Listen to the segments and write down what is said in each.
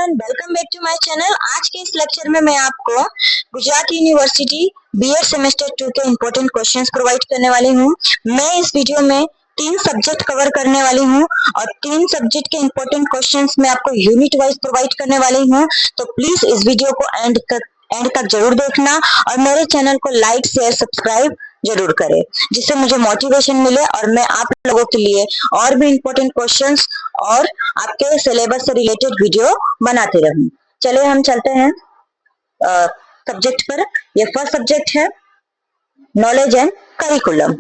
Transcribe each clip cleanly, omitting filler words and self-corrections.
Everyone, welcome back to my channel. आज के इस लेक्चर में मैं आपको गुजरात यूनिवर्सिटी बीएड सेमेस्टर 2 के इम्पोर्टेंट क्वेश्चंस प्रोवाइड करने वाली हूँ। मैं इस वीडियो में 3 सब्जेक्ट कवर करने वाली हूँ और 3 सब्जेक्ट के इम्पोर्टेंट क्वेश्चंस मैं आपको यूनिट वाइज प्रोवाइड करने वाली हूँ। तो प्लीज इस वीडियो को एंड तक जरूर देखना और मेरे चैनल को लाइक शेयर सब्सक्राइब जरूर करें, जिससे मुझे मोटिवेशन मिले और मैं आप लोगों के लिए और भी इम्पोर्टेंट क्वेश्चंस और आपके सिलेबस से रिलेटेड वीडियो बनाते रहूं। चलिए हम चलते हैं सब्जेक्ट पर। ये फर्स्ट सब्जेक्ट है नॉलेज एंड करिकुलम।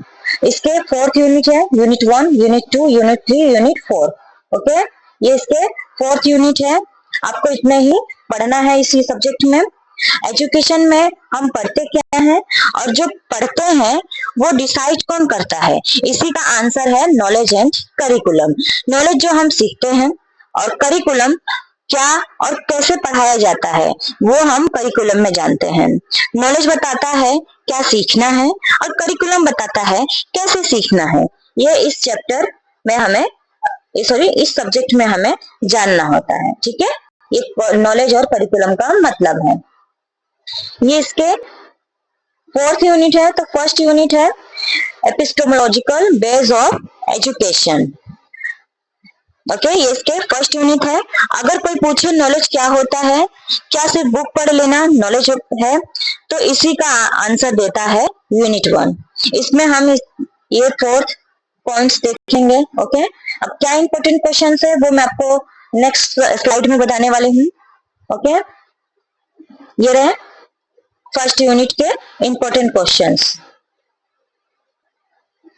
इसके 4th यूनिट है, unit 1, unit 2, unit 3, unit 4। Okay, ये इसके 4th यूनिट है। आपको इतना ही पढ़ना है इसी सब्जेक्ट में। एजुकेशन में हम पढ़ते क्या हैं और जो पढ़ते हैं वो डिसाइड कौन करता है, इसी का आंसर है नॉलेज एंड करिकुलम। नॉलेज जो हम सीखते हैं और करिकुलम क्या और कैसे पढ़ाया जाता है वो हम करिकुलम में जानते हैं। नॉलेज बताता है क्या सीखना है और करिकुलम बताता है कैसे सीखना है। ये इस चैप्टर में हमें इस सब्जेक्ट में हमें जानना होता है। ठीक है, ये नॉलेज और करिकुलम का मतलब है। ये इसके 4th यूनिट है। तो फर्स्ट यूनिट है epistemological base of education. Okay, ये इसके फर्स्ट यूनिट है। अगर कोई पूछे नॉलेज क्या होता है, क्या सिर्फ बुक पढ़ लेना नॉलेज है, तो इसी का आंसर देता है यूनिट 1। इसमें हम ये 4th पॉइंट्स देखेंगे। ओके, अब क्या इंपॉर्टेंट क्वेश्चन है वो मैं आपको नेक्स्ट स्लाइड में बताने वाली हूँ। ओके, ये रहे फर्स्ट यूनिट के important questions.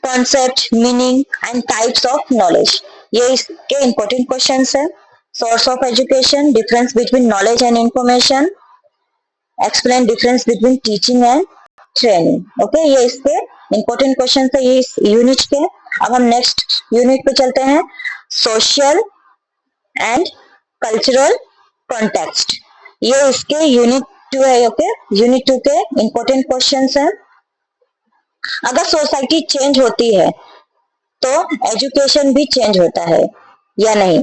Concept, meaning and types of knowledge, ये इसके इंपॉर्टेंट क्वेश्चंस है। Source of education, difference between knowledge and information, explain difference between teaching and training. Okay, ये इसके इंपॉर्टेंट क्वेश्चंस है ये इस यूनिट के। अब हम नेक्स्ट यूनिट पे चलते हैं, सोशल एंड कल्चरल कॉन्टेक्स्ट। ये इसके यूनिट 2 है। ओके, यूनिट 2 के इंपॉर्टेंट क्वेश्चंस हैं। अगर सोसाइटी चेंज होती है तो एजुकेशन भी चेंज होता है या नहीं?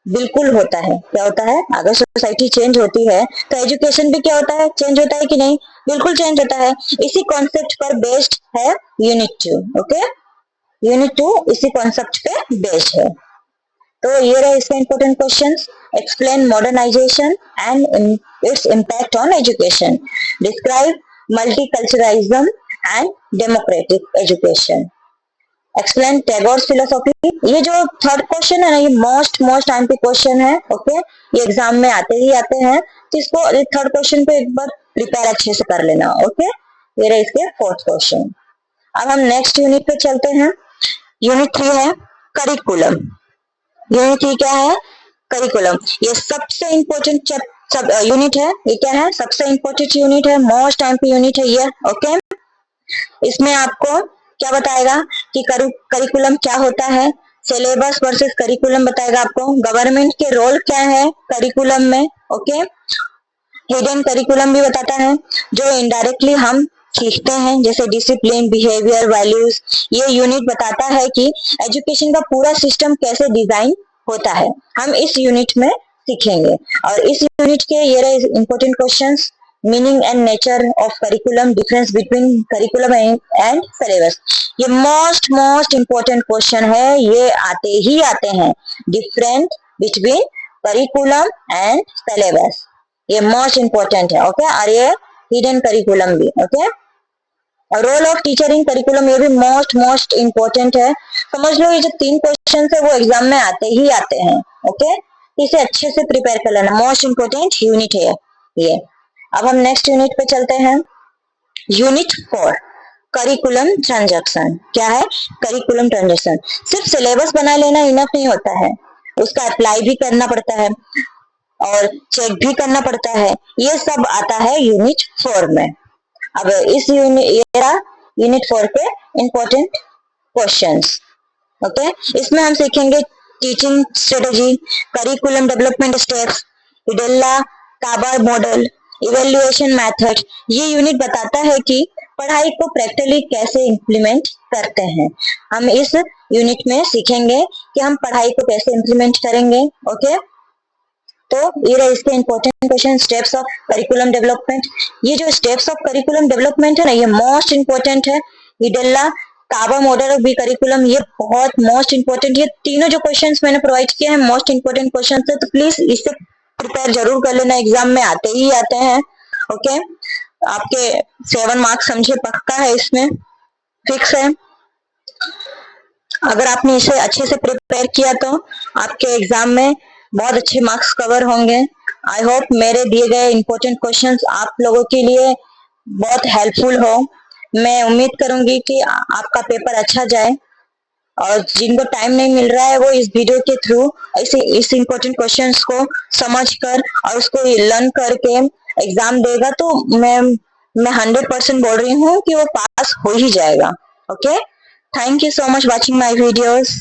बिल्कुल होता है। क्या होता है? अगर सोसाइटी चेंज होती है तो एजुकेशन भी क्या होता है? चेंज होता है कि नहीं? बिल्कुल चेंज होता है। इसी कॉन्सेप्ट पर बेस्ड है यूनिट 2। ओके, यूनिट 2 इसी कॉन्सेप्ट पे बेस्ड है। तो ये रहे इसके important questions. Explain modernisation and its impact on education, describe multiculturalism and democratic education, explain Tagore's philosophy. ये जो थर्ड क्वेश्चन है ना, ये मोस्ट एमपी क्वेश्चन है। ओके, ये एग्जाम में आते ही आते हैं, तो इसको थर्ड क्वेश्चन को एक बार प्रिपेयर अच्छे से कर लेना। ओके, ये रहे इसके 4th क्वेश्चन। अब हम नेक्स्ट यूनिट पे चलते हैं। यूनिट 3 है करिकुलम। यूनिट 3 क्या है? करिकुलम। ये सबसे इम्पोर्टेंट यूनिट है। ये क्या है? सबसे इम्पोर्टेंट यूनिट है, मोस्ट एमपी यूनिट है ये। ओके, इसमें आपको क्या बताएगा कि करिकुलम क्या होता है, सिलेबस वर्सेस करिकुलम बताएगा आपको, गवर्नमेंट के रोल क्या है करिकुलम में। ओके, हिडन करिकुलम भी बताता है जो इनडायरेक्टली हम सीखते हैं, जैसे डिसिप्लिन, बिहेवियर, वैल्यूज। ये यूनिट बताता है कि एजुकेशन का पूरा सिस्टम कैसे डिजाइन होता है, हम इस यूनिट में सीखेंगे। और इस यूनिट के ये रहे important questions. Meaning and nature of curriculum, difference between curriculum and syllabus. ये मोस्ट इंपॉर्टेंट क्वेश्चन है, ये आते ही आते हैं। Different between curriculum and syllabus, ये मोस्ट इंपॉर्टेंट है। ओके, और ये हिडन करिकुलम भी। Okay, role of teacher in curriculum, ये भी मोस्ट इंपॉर्टेंट है। समझ लो ये जो 3 क्वेश्चन है वो एग्जाम में आते ही आते हैं। ओके, इसे अच्छे से प्रिपेयर कर लेना, मोस्ट इंपॉर्टेंट यूनिट है ये। अब हम नेक्स्ट यूनिट पे चलते हैं। Unit 4 curriculum transaction. क्या है? Curriculum transaction. सिर्फ सिलेबस बना लेना इनफ नहीं होता है, उसका अप्लाई भी करना पड़ता है और चेक भी करना पड़ता है। ये सब आता है यूनिट 4 में। अब इस यूनिट 4 के इंपॉर्टेंट क्वेश्चंस। ओके, इसमें हम सीखेंगे teaching strategy, curriculum development steps, इडेला काबर मॉडल, इवेल्युएशन मेथड। ये यूनिट बताता है कि पढ़ाई को प्रैक्टिकली कैसे इम्प्लीमेंट करते हैं। हम इस यूनिट में सीखेंगे कि हम पढ़ाई को कैसे इम्प्लीमेंट करेंगे। ओके, तो ये रहे इसके important question, steps of curriculum development. ये जो स्टेप्स ऑफ करिकुलम डेवलपमेंट है ना, ये मोस्ट इंपॉर्टेंट है। इडेला काबा मॉडल ऑफ बी करिकुलम, ये बहुत मोस्ट इंपॉर्टेंट, ये तीनों जो क्वेश्चंस मैंने प्रोवाइड किए हैं मोस्ट इंपॉर्टेंट क्वेश्चंस है, तो प्लीज इससे प्रिपेयर जरूर कर लेना, एग्जाम में आते ही आते हैं। ओके, आपके 7 मार्क्स समझे पक्का है, इसमें फिक्स है। अगर आपने इसे अच्छे से प्रिपेयर किया तो आपके एग्जाम में बहुत अच्छे मार्क्स कवर होंगे। आई होप मेरे दिए गए इंपॉर्टेंट क्वेश्चंस आप लोगों के लिए बहुत हेल्पफुल हो। मैं उम्मीद करूंगी कि आपका पेपर अच्छा जाए, और जिनको टाइम नहीं मिल रहा है वो इस वीडियो के थ्रू इस इंपॉर्टेंट क्वेश्चंस को समझकर और उसको लर्न करके एग्जाम देगा, तो मैं 100% बोल रही हूँ कि वो पास हो ही जाएगा। Okay, thank you so much watching my videos.